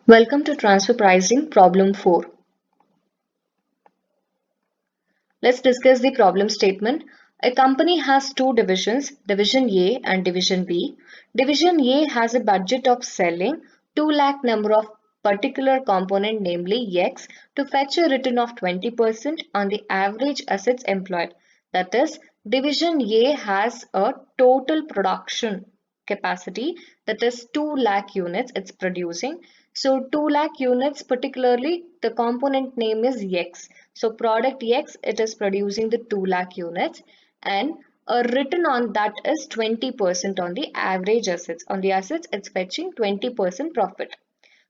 Welcome to Transfer Pricing Problem 4. Let's discuss the problem statement. A company has two divisions, Division A and Division B. Division A has a budget of selling 2 lakh number of particular component, namely X, to fetch a return of 20% on the average assets employed. That is, Division A has a total production capacity, that is 2 lakh units it's producing. So 2 lakh units, particularly the component name is X. So product X, it is producing the 2 lakh units, and a return on that is 20% on the average assets. On the assets, it's fetching 20% profit.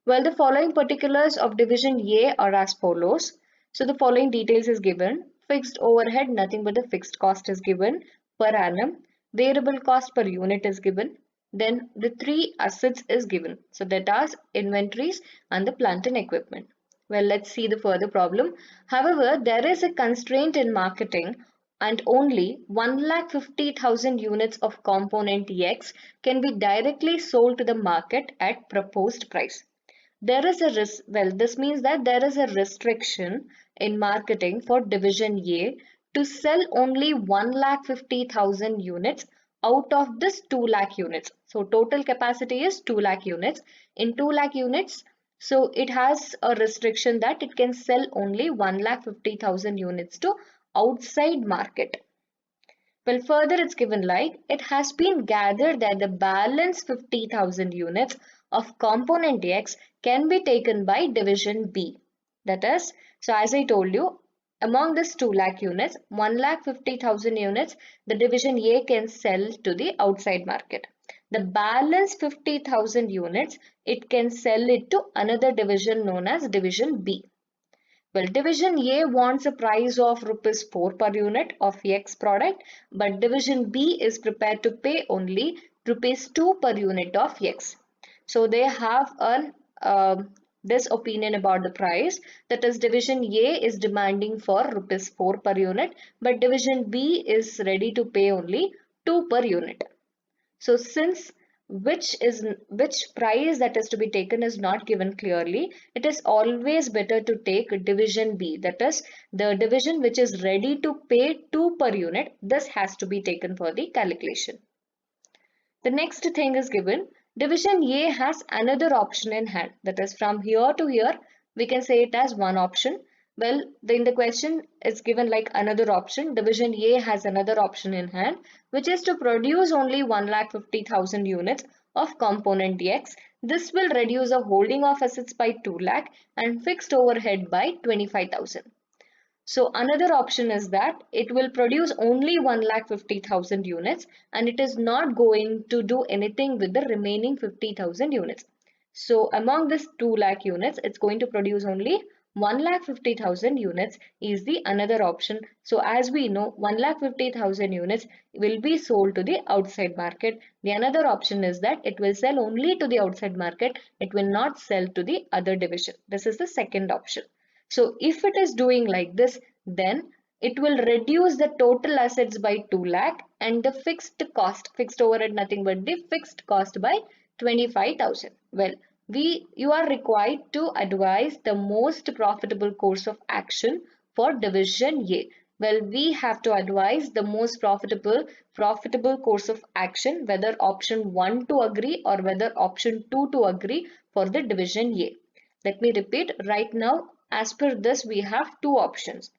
Well, the following particulars of division A are as follows. So the following details is given. Fixed overhead, nothing but the fixed cost is given per annum. Variable cost per unit is given. Then the three assets is given. So that are inventories and the plant and equipment. Well, let's see the further problem. However, there is a constraint in marketing and only 1,50,000 units of component X can be directly sold to the market at proposed price. There is a risk, well, this means that there is a restriction in marketing for division A to sell only 1,50,000 units out of this 2 lakh units. So total capacity is 2 lakh units. In 2 lakh units, so it has a restriction that it can sell only 1,50,000 units to outside market. Well, further it's given like it has been gathered that the balance 50,000 units of component X can be taken by division B. That is, so as I told you, among this 2 lakh units, 1,50,000 units, the division A can sell to the outside market. The balance 50,000 units, it can sell it to another division known as division B. Well, division A wants a price of rupees 4 per unit of X product, but division B is prepared to pay only rupees 2 per unit of X. So they have an this opinion about the price, that is division A is demanding for rupees 4 per unit, but division B is ready to pay only 2 per unit. So since which price that is to be taken is not given clearly, it is always better to take division B, that is the division which is ready to pay 2 per unit. This has to be taken for the calculation. The next thing is given, division A has another option in hand, that is from here to here we can say it as one option. Well, in the question it's given like another option. Division A has another option in hand, which is to produce only 1,50,000 units of component X. This will reduce the holding of assets by 2 lakh and fixed overhead by 25,000. So another option is that it will produce only 1,50,000 units and it is not going to do anything with the remaining 50,000 units. So among this 2 lakh units, it's going to produce only 1,50,000 units is the another option. So as we know, 1,50,000 units will be sold to the outside market. The another option is that it will sell only to the outside market. It will not sell to the other division. This is the second option. So if it is doing like this, then it will reduce the total assets by 2 lakh and the fixed overhead nothing but the fixed cost by 25,000. Well, you are required to advise the most profitable course of action for division A. Well, we have to advise the most profitable course of action, whether option 1 to agree or whether option 2 to agree for the division A. Let me repeat right now. As per this, we have two options.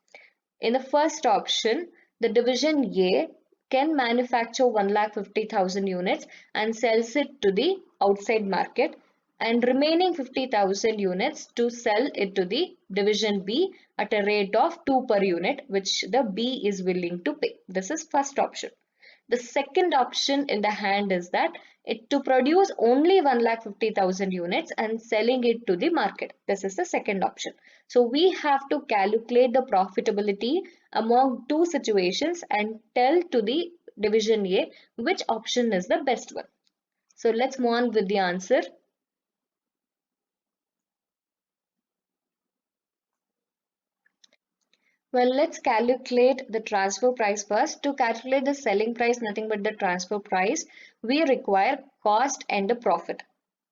In the first option, the division A can manufacture 1,50,000 units and sells it to the outside market, and remaining 50,000 units to sell it to the division B at a rate of 2 per unit, which the B is willing to pay. This is first option. The second option in the hand is that it to produce only 1,50,000 units and selling it to the market. This is the second option. So we have to calculate the profitability among two situations and tell to the division A which option is the best one. So let's move on with the answer. Well, let's calculate the transfer price first. To calculate the selling price, nothing but the transfer price, we require cost and the profit.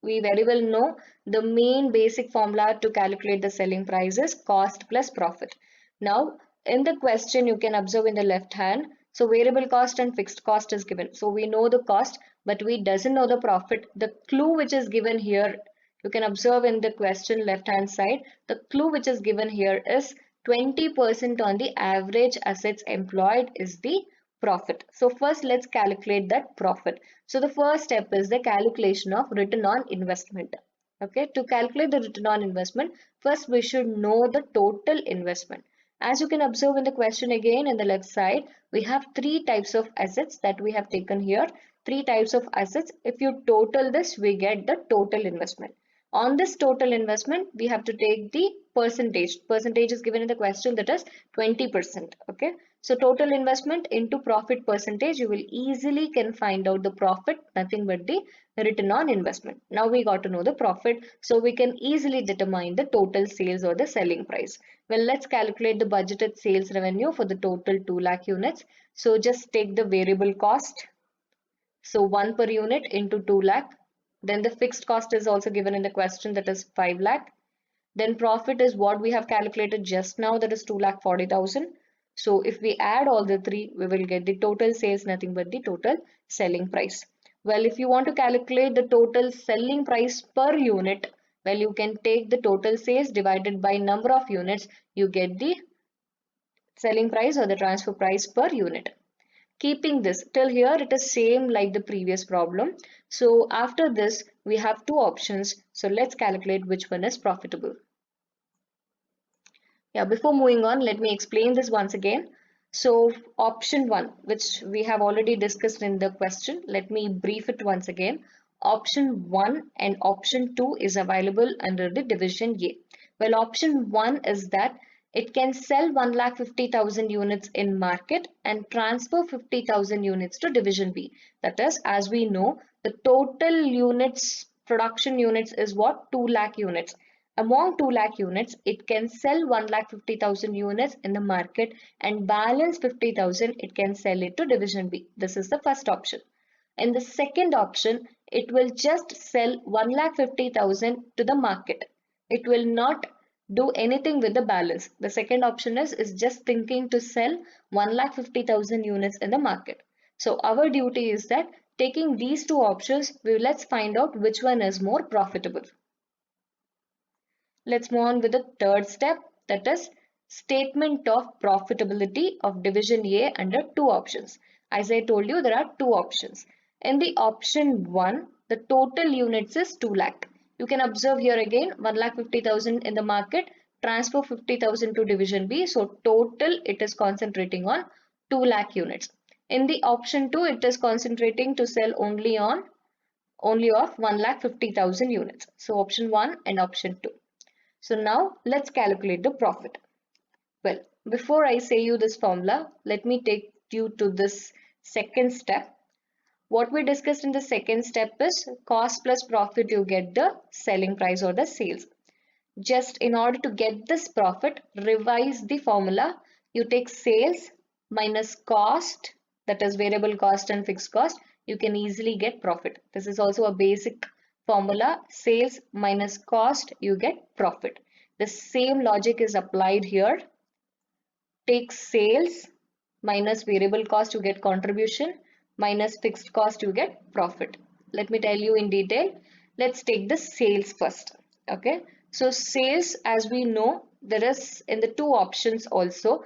we very well know the main basic formula to calculate the selling price is cost plus profit. Now, in the question, you can observe in the left hand, so variable cost and fixed cost is given. So we know the cost, but we doesn't know the profit. The clue which is given here, you can observe in the question left hand side, the clue which is given here is 20% on the average assets employed is the profit. So first let's calculate that profit. So the first step is the calculation of return on investment. Okay, to calculate the return on investment, first we should know the total investment. As you can observe in the question again in the left side, we have three types of assets that we have taken here. Three types of assets. If you total this, we get the total investment. On this total investment, we have to take the percentage. Percentage is given in the question, that is 20%. Okay. So total investment into profit percentage, you will easily can find out the profit, nothing but the return on investment. Now we got to know the profit, so we can easily determine the total sales or the selling price. Well, let's calculate the budgeted sales revenue for the total 2 lakh units. So just take the variable cost. So 1 per unit into 2 lakh. Then the fixed cost is also given in the question, that is 5 lakh. Then profit is what we have calculated just now, that is 2,40,000. So if we add all the three, we will get the total sales, nothing but the total selling price. Well, if you want to calculate the total selling price per unit, well, you can take the total sales divided by number of units, you get the selling price or the transfer price per unit. Keeping this till here, it is same like the previous problem. So after this, we have two options. So let's calculate which one is profitable. Yeah, before moving on, let me explain this once again. So option one, which we have already discussed in the question, let me brief it once again. Option one and option two is available under the division A. Well, option one is that it can sell 1,50,000 units in market and transfer 50,000 units to division B. That is, as we know, the total units, production units is what? 2 lakh units. Among 2 lakh units, it can sell 1,50,000 units in the market and balance 50,000 it can sell it to division B. This is the first option. In the second option, it will just sell 1,50,000 to the market. It will not do anything with the balance. The second option is just thinking to sell 1,50,000 units in the market. So our duty is that taking these two options, let's find out which one is more profitable. Let's move on with the third step, that is statement of profitability of division A under two options. As I told you, there are two options. In the option 1, the total units is 2 lakh. You can observe here again 1,50,000 in the market, transfer 50,000 to division B. So total it is concentrating on 2 lakh units. In the option 2, it is concentrating to sell only of 1,50,000 units. So option 1 and option 2. So now let's calculate the profit. Well, before I say you this formula, let me take you to this second step. What we discussed in the second step is cost plus profit, you get the selling price or the sales. Just in order to get this profit, revise the formula. You take sales minus cost, that is variable cost and fixed cost. You can easily get profit. This is also a basic formula. Sales minus cost, you get profit. The same logic is applied here. Take sales minus variable cost, you get contribution, minus fixed cost, you get profit. Let me tell you in detail. Let's take the sales first. Okay, so sales, as we know, there is in the two options also.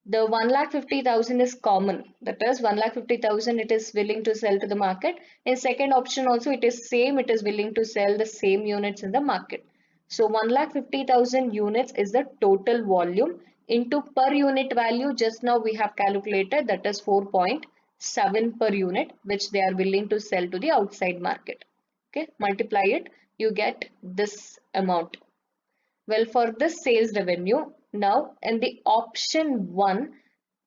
The 1,50,000 is common. That is 1,50,000 it is willing to sell to the market. In second option also it is same. It is willing to sell the same units in the market. So 1,50,000 units is the total volume into per unit value. Just now we have calculated, that is 4.7 per unit, which they are willing to sell to the outside market. Okay, multiply it, you get this amount. Well, for this sales revenue, now in the option 1,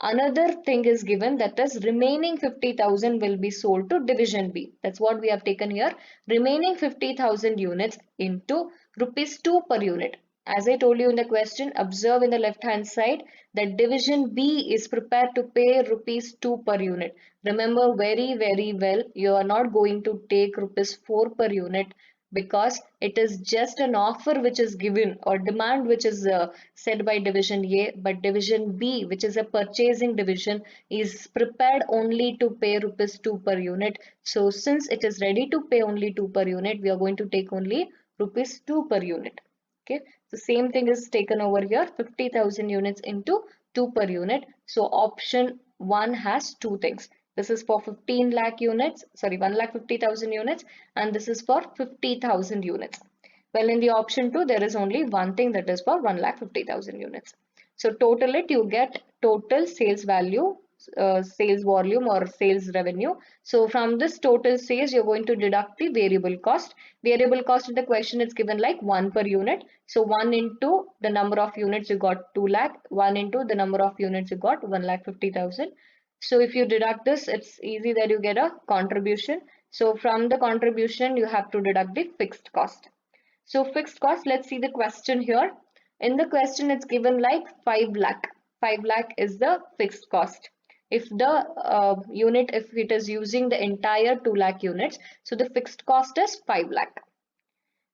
another thing is given, that is remaining 50,000 will be sold to division B. That's what we have taken here. Remaining 50,000 units into rupees 2 per unit. As I told you in the question, observe in the left hand side that division B is prepared to pay rupees 2 per unit. Remember very well, you are not going to take rupees 4 per unit. because it is just an offer which is given or demand which is said by division A, but division B, which is a purchasing division, is prepared only to pay rupees 2 per unit. So since it is ready to pay only 2 per unit, we are going to take only rupees 2 per unit. Okay, the same thing is taken over here, 50,000 units into 2 per unit. So option 1 has two things. This is for 15 lakh units, sorry, 1,50,000 units, and this is for 50,000 units. Well, in the option 2, there is only one thing, that is for 1,50,000 units. So total it, you get total sales value, sales volume or sales revenue. So from this total sales, you're going to deduct the variable cost. Variable cost in the question is given like 1 per unit. So 1 into the number of units you got 2 lakh, 1 into the number of units you got 1,50,000. So if you deduct this, it's easy that you get a contribution. So from the contribution, you have to deduct the fixed cost. So fixed cost, let's see the question here. In the question, it's given like 5 lakh. 5 lakh is the fixed cost. If the unit, if it is using the entire 2 lakh units, so the fixed cost is 5 lakh.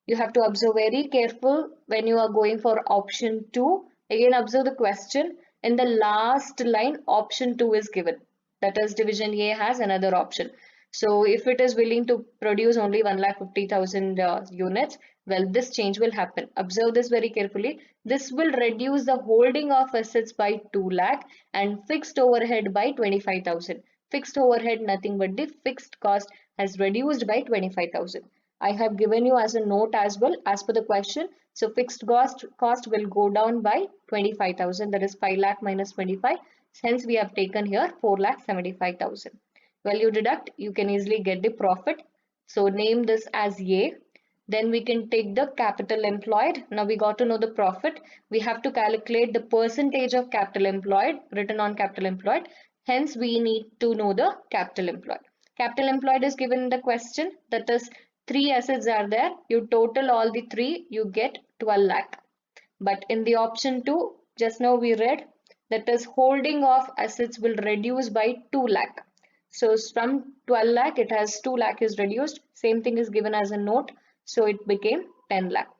You have to observe very careful when you are going for option 2. Again, observe the question. In the last line, option 2 is given. That is, division A has another option. So if it is willing to produce only 1,50,000 units, well, this change will happen. Observe this very carefully. This will reduce the holding of assets by 2 lakh and fixed overhead by 25,000. Fixed overhead, nothing but the fixed cost has reduced by 25,000. I have given you as a note as well as per the question. So fixed cost will go down by 25,000, that is 5 lakh minus 25. Hence we have taken here 4,75,000. Well, you deduct, you can easily get the profit. So name this as A. Then we can take the capital employed. Now we got to know the profit. We have to calculate the percentage of capital employed, return on capital employed. Hence we need to know the capital employed. Capital employed is given in the question, that is, three assets are there. You total all the three, you get 12 lakh. But in the option 2, just now we read, that is, holding of assets will reduce by 2 lakh. So from 12 lakh, it has 2 lakh is reduced. Same thing is given as a note. So it became 10 lakh.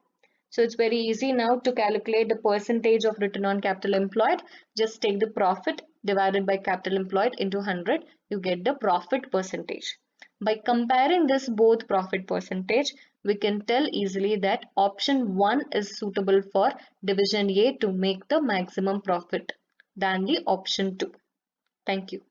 So it's very easy now to calculate the percentage of return on capital employed. Just take the profit divided by capital employed into 100. You get the profit percentage. By comparing this both profit percentage, we can tell easily that option 1 is suitable for division A to make the maximum profit than the option 2. Thank you.